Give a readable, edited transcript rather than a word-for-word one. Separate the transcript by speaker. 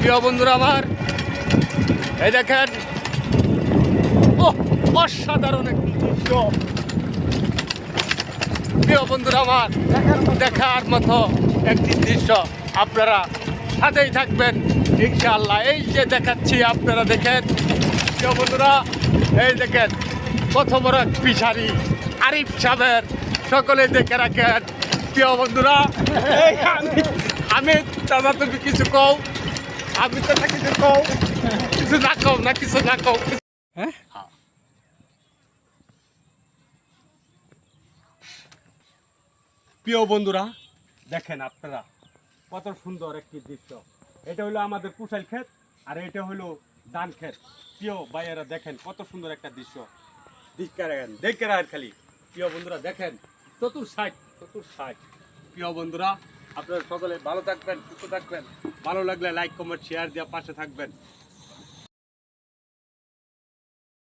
Speaker 1: প্রিয় বন্ধুরা আমার, এই দেখেন, ও অসাধারণ একটি দৃশ্য। প্রিয় বন্ধুরা আমার, দেখার মতো একটি দৃশ্য। আপনারা সাথেই থাকবেন ইনশাআল্লাহ। এই যে দেখাচ্ছি, আপনারা দেখেন প্রিয় বন্ধুরা, এই দেখেন কত বড় ফিশারি। আরিফ সাহেবের সকলে দেখে রাখেন প্রিয় বন্ধুরা। এই আমি দাদা, তুমি কিছু কও। আমি তো না কিছু কও, কিছু না কও না, কিছু না কও। হ্যাঁ, প্রিয় বন্ধুরা দেখেন আপনারা কত সুন্দর একটি দৃশ্য। এটা হলো আমাদের কুশাল ক্ষেত, আর এটা হলো ধান ক্ষেত। প্রিয় ভাইয়েরা দেখেন কত সুন্দর একটা দৃশ্য। দেখে রাখেন খালি প্রিয় বন্ধুরা, দেখেন চতুর সাইড। প্রিয় বন্ধুরা, আপনারা সকলে ভালো থাকবেন, সুস্থ থাকবেন। ভালো লাগলে লাইক কমেন্ট শেয়ার দিয়ে পাশে থাকবেন।